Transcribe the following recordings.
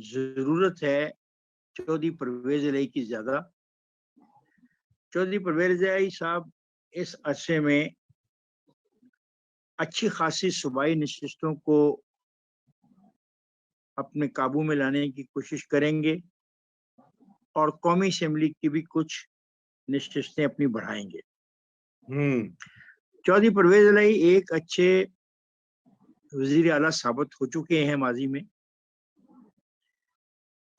ضرورت ہے چودھری پرویز الہی کی زیادہ. چودھری پرویز الہی صاحب اس عرصے میں اچھی خاصی صوبائی نشستوں کو اپنے قابو میں لانے کی کوشش کریں گے اور قومی اسمبلی کی بھی کچھ نشستیں اپنی بڑھائیں گے. چودھری پرویز الہی ایک اچھے وزیر اعلیٰ ثابت ہو چکے ہیں ماضی میں،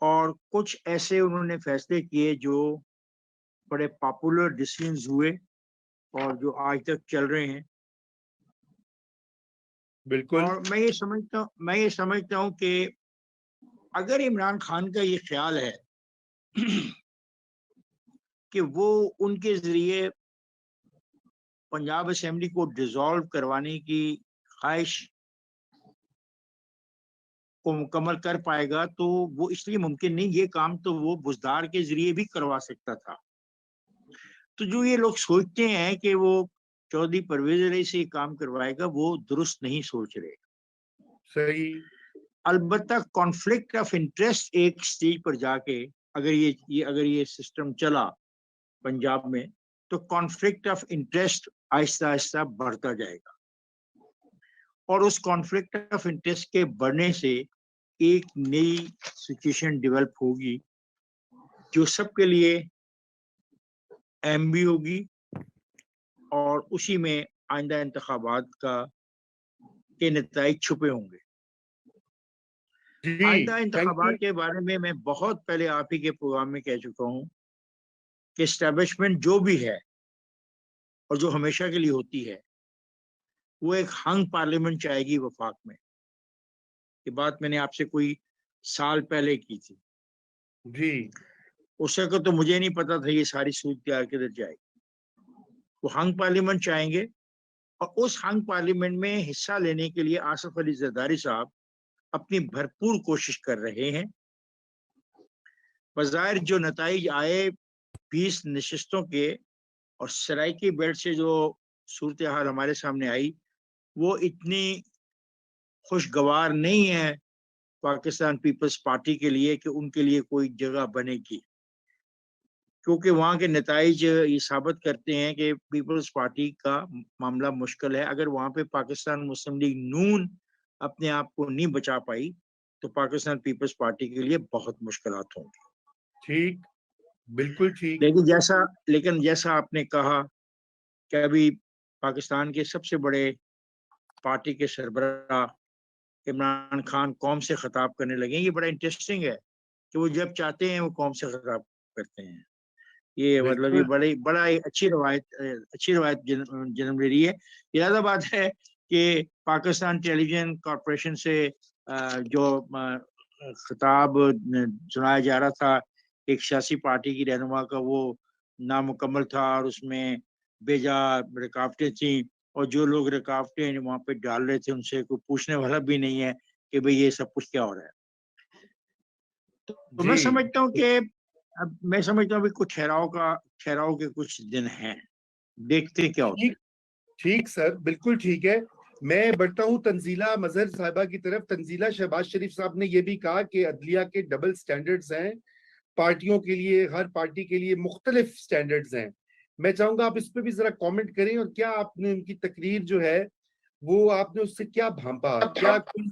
اور کچھ ایسے انہوں نے فیصلے کیے جو بڑے پاپولر ڈیسیژنز ہوئے اور جو آج تک چل رہے ہیں. بالکل. اور میں یہ سمجھتا ہوں کہ اگر عمران خان کا یہ خیال ہے کہ وہ ان کے ذریعے پنجاب اسمبلی کو ڈیزالو کروانے کی خواہش کو مکمل کر پائے گا، تو وہ اس لیے ممکن نہیں. یہ کام تو وہ بزدار کے ذریعے بھی کروا سکتا تھا. تو جو یہ لوگ سوچتے ہیں کہ وہ چودھری پرویز الہی سے یہ کام کروائے گا، وہ درست نہیں سوچ رہے. صحیح. البتہ کانفلکٹ آف انٹرسٹ ایک سٹیج پر جا کے اگر یہ سسٹم چلا پنجاب میں، تو کانفلکٹ آف انٹرسٹ آہستہ آہستہ بڑھتا جائے گا، اور اس کانفلکٹ آف انٹرسٹ کے بڑھنے سے ایک نئی سچویشن ڈیولپ ہوگی جو سب کے لیے اہم بھی ہوگی، اور اسی میں آئندہ انتخابات کے نتائج چھپے ہوں گے. آئندہ انتخابات کے بارے میں بہت پہلے آپ ہی کے پروگرام میں کہہ چکا ہوں کہ اسٹیبلشمنٹ جو بھی ہے اور جو ہمیشہ کے لیے ہوتی ہے، وہ ایک ہنگ پارلیمنٹ چاہے گی وفاق میں. یہ بات میں نے آپ سے کوئی سال پہلے کی تھی. جی. اس وقت تو مجھے نہیں پتا تھا یہ ساری صورتحال کدھر جائے گی. وہ ہنگ پارلیمنٹ چاہیں گے، اور اس ہنگ پارلیمنٹ میں حصہ لینے کے لیے آصف علی زرداری صاحب اپنی بھرپور کوشش کر رہے ہیں. بظاہر جو نتائج آئے 20 نشستوں کے اور سرائکی بیلٹ سے جو صورتحال ہمارے سامنے آئی، وہ اتنی خوشگوار نہیں ہے پاکستان پیپلز پارٹی کے لیے کہ ان کے لیے کوئی جگہ بنے گی، کیونکہ وہاں کے نتائج یہ ثابت کرتے ہیں کہ پیپلز پارٹی کا معاملہ مشکل ہے. اگر وہاں پہ پاکستان مسلم لیگ نون اپنے آپ کو نہیں بچا پائی تو پاکستان پیپلز پارٹی کے لیے بہت مشکلات ہوں گی. ٹھیک، بالکل ٹھیک. لیکن جیسا آپ نے کہا کہ ابھی پاکستان کے سب سے بڑے پارٹی کے سربراہ عمران خان قوم سے خطاب کرنے لگے. یہ بڑا انٹرسٹنگ ہے کہ وہ جب چاہتے ہیں وہ قوم سے خطاب کرتے ہیں. یہ مطلب یہ بڑا اچھی روایت جنم لے رہی ہے. یہ زیادہ بات ہے کہ پاکستان ٹیلی ویژن کارپوریشن سے جو خطاب سنایا جا رہا تھا ایک سیاسی پارٹی کی رہنما کا، وہ نامکمل تھا اور اس میں بیجا رکاوٹیں تھیں، اور جو لوگ رکاوٹیں وہاں پہ ڈال رہے تھے ان سے کوئی پوچھنے والا بھی نہیں ہے کہ بھئی یہ سب کچھ کیا ہو رہا ہے. تو میں سمجھتا ہوں کہ کچھ ٹھہراؤ کے کچھ دن ہیں، دیکھتے کیا ہوتا ہے. ٹھیک سر، بالکل ٹھیک ہے. میں بڑھتا ہوں تنزیلہ مظہر صاحبہ کی طرف. تنزیلہ، شہباز شریف صاحب نے یہ بھی کہا کہ عدلیہ کے ڈبل سٹینڈرڈز ہیں، پارٹیوں کے لیے، ہر پارٹی کے لیے مختلف سٹینڈرڈز ہیں. میں چاہوں گا آپ اس پہ بھی ذرا کامنٹ کریں، اور کیا آپ نے ان کی تقریر جو ہے وہ آپ نے اس سے کیا بھانپا؟ کیا کوئی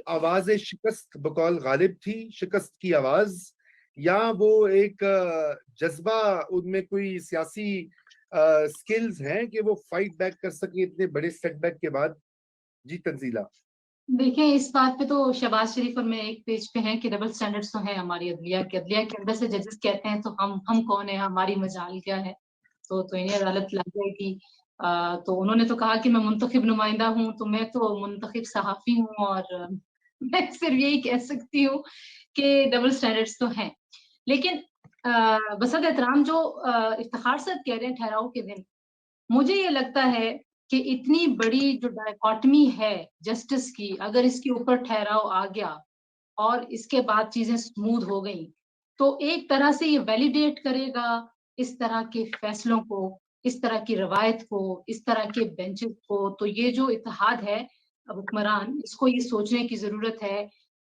آواز شکست بقول غالب تھی، شکست کی آواز، یا وہ ایک جذبہ ان میں کوئی سیاسی سکلز ہیں کہ وہ فائٹ بیک کر سکیں اتنے بڑے سیٹ بیک کے بعد؟ جی تنزیلہ. دیکھیں، اس بات پہ تو شہباز شریف اور میں ایک پیج پہ ہیں کہ ڈبل سٹینڈرڈز تو ہیں ہماری عدلیہ کے اندر سے ججز کہتے ہیں تو ہم کون ہیں، ہماری مجال کیا ہے. تو انہیں عدالت لگ جائے گی. تو انہوں نے تو کہا کہ میں منتخب نمائندہ ہوں، تو میں تو منتخب صحافی ہوں، اور میں صرف یہی کہہ سکتی ہوں کہ ڈبل سٹینڈرڈز تو ہیں. لیکن بسد احترام جو افتخار صاحب کہہ رہے ہیں ٹھہراؤ کے دن، مجھے یہ لگتا ہے کہ اتنی بڑی جو ڈائیکاٹمی ہے جسٹس کی، اگر اس کے اوپر ٹھہراؤ آ گیا اور اس کے بعد چیزیں سموتھ ہو گئیں، تو ایک طرح سے یہ ویلیڈیٹ کرے گا اس طرح کے فیصلوں کو، اس طرح کی روایت کو، اس طرح کے بینچز کو. تو یہ جو اتحاد ہے حکمران، اس کو یہ سوچنے کی ضرورت ہے